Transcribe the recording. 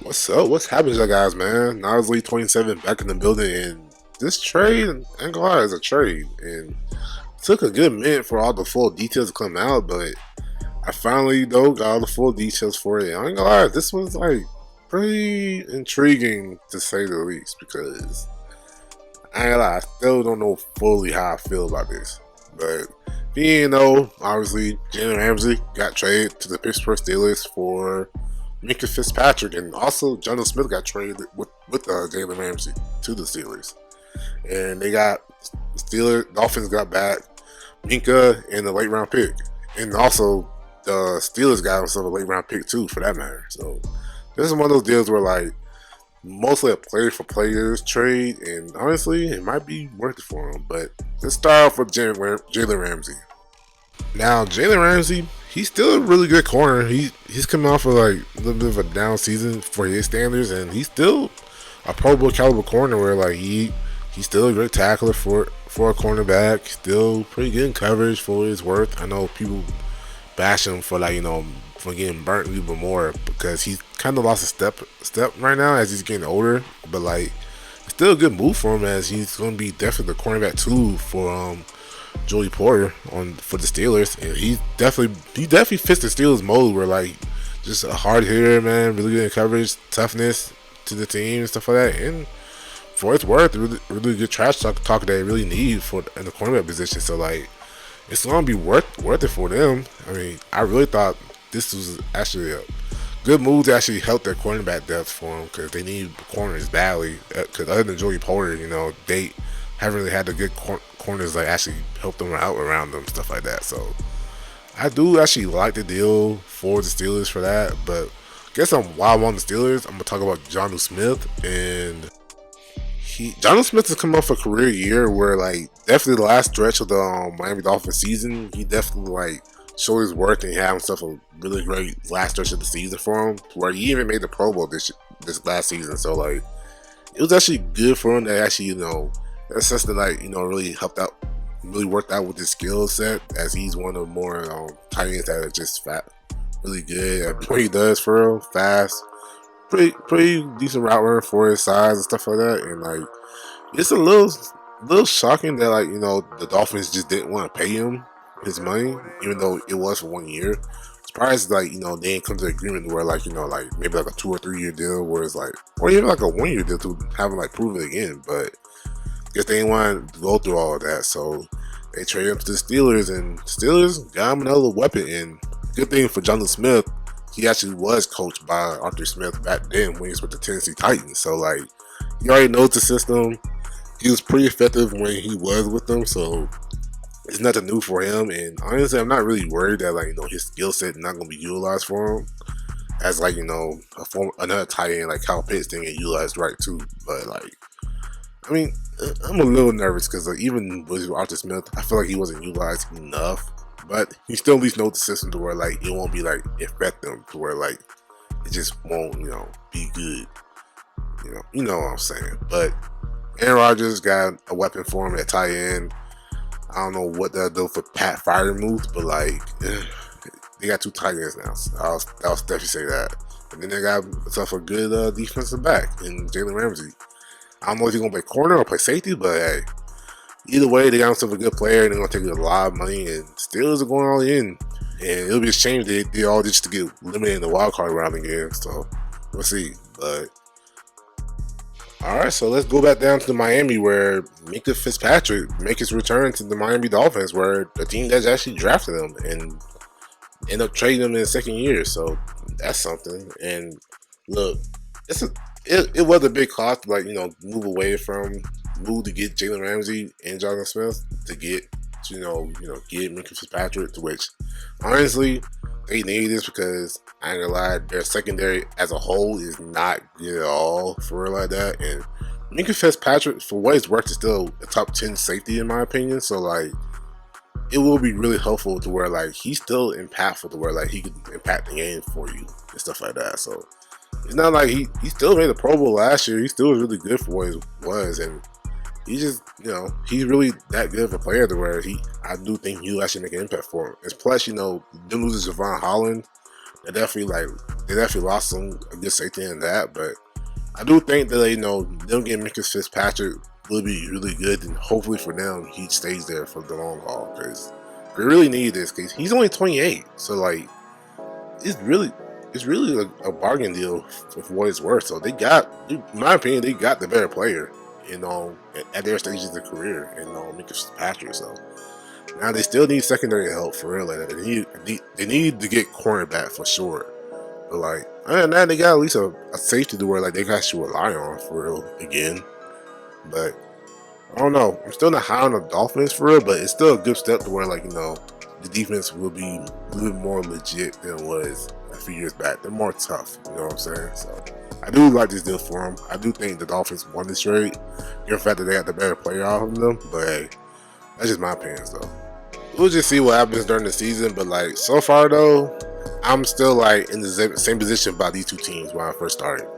What's up? What's happening, you guys, man? Nosley 27 back in the building, and this trade, ain't gonna lie, is a trade, and it took a good minute for all the full details to come out, but I finally though got all the full details for it. I ain't gonna lie, this was like pretty intriguing to say the least because I ain't gonna lie, I still don't know fully how I feel about this, but being though, obviously Jalen Ramsey got traded to the Pittsburgh Steelers for Minka Fitzpatrick, and also Jonathan Smith got traded with Jalen Ramsey to the Steelers, and they got Dolphins got back Minka and the late round pick, and also the Steelers got themselves a late round pick too, for that matter. So this is one of those deals where like mostly a player for players trade, and honestly, it might be worth it for him. But let's start off with Jalen Ramsey. Now, Jalen Ramsey, he's still a really good corner. He's coming off of like a little bit of a down season for his standards, and he's still a Pro Bowl caliber corner. Where like he's still a great tackler for a cornerback. Still pretty good in coverage for his worth. I know people bash him for like for getting burnt a little bit more because he's kind of lost a step right now as he's getting older. But like, it's still a good move for him as he's going to be definitely the cornerback too for Joey Porter on for the Steelers, and he definitely fits the Steelers mold where like just a hard hitter, man, really good in coverage, toughness to the team and stuff like that. And for its worth, really good trash talk that they really need for in the cornerback position. So like, it's gonna be worth it for them. I mean, I really thought this was actually a good move to actually help their cornerback depth for them because they need corners badly. Because other than Joey Porter, they haven't really had the good corners like actually help them out around them, stuff like that. So I do actually like the deal for the Steelers for that. But I guess while I'm on the Steelers, I'm gonna talk about Jonnu Smith, and Jonnu Smith has come off a career year where like definitely the last stretch of the Miami Dolphins season, he definitely like showed his worth and he had himself a really great last stretch of the season for him, where he even made the Pro Bowl this last season. So like, it was actually good for him to actually that's something like really helped out, really worked out with his skill set, as he's one of the more tight ends that are just really good at what he does for real, fast, pretty decent route runner for his size and stuff like that. And like, it's a little shocking that like the Dolphins just didn't want to pay him his money, even though it was for 1 year. Surprised like they didn't come to an agreement where like like maybe like a 2 or 3 year deal, where it's like, or even like a 1 year deal to have him like prove it again. But guess they didn't want to go through all of that, so they traded him to the Steelers, and Steelers got him another weapon. And good thing for Jonathan Smith, he actually was coached by Arthur Smith back then when he was with the Tennessee Titans. So like, he already knows the system. He was pretty effective when he was with them, so it's nothing new for him. And honestly, I'm not really worried that like his skill set is not going to be utilized for him as like another tight end like Kyle Pitts didn't get utilized right too. But like, I mean, I'm a little nervous because even with Arthur Smith, I feel like he wasn't utilized enough. But he still at least knows the system to where like it won't be like effective, to where like it just won't be good. You know what I'm saying. But Aaron Rodgers got a weapon for him at tight end. I don't know what they'll do for Pat Freiermuth, but like they got two tight ends now. So I'll definitely say that. And then they got themselves a good defensive back in Jalen Ramsey. I don't know if he's gonna play corner or play safety, but hey, either way, they got themselves a good player, and they're gonna take a lot of money. And Steelers are going all in, and it'll be a shame they all just to get eliminated in the wild card round again. So we'll see. But all right, so let's go back down to Miami, where Minka Fitzpatrick make his return to the Miami Dolphins, where the team that actually drafted him and end up trading him in the second year. So that's something. And look, it was a big cost to like move to get Jalen Ramsey and Jonathan Smith to get get Minka Fitzpatrick, to which honestly they need this because I ain't gonna lie, their secondary as a whole is not good at all for real like that. And Minka Fitzpatrick, for what it's worth, is still a top 10 safety in my opinion. So like, it will be really helpful to where like he's still impactful, to where like he could impact the game for you and stuff like that. So it's not like he still made the Pro Bowl last year. He still was really good for what he was, and he just he's really that good of a player to where I do think he'll actually make an impact for him. And plus them losing Javon Holland They definitely lost some a good safety in that, but I do think that them getting Minka Fitzpatrick will be really good, and hopefully for them he stays there for the long haul because they really need this because he's only 28, so like it's really a bargain deal for what it's worth. So they got, in my opinion, they got the better player, at their stages of their career, Minka Fitzpatrick. So now they still need secondary help for real. Like they need to get cornerback for sure. But like, other than that, they got at least a safety to where like they got to rely on for real again. But I don't know. I'm still not high on the Dolphins for real, but it's still a good step to where like the defense will be a little more legit than it was a few years back. They're more tough. You know what I'm saying? So I do like this deal for them. I do think the Dolphins won this trade, given the fact that they got the better player off of them. But hey, that's just my opinion, though. We'll just see what happens during the season. But like so far though, I'm still like in the same position by these two teams when I first started.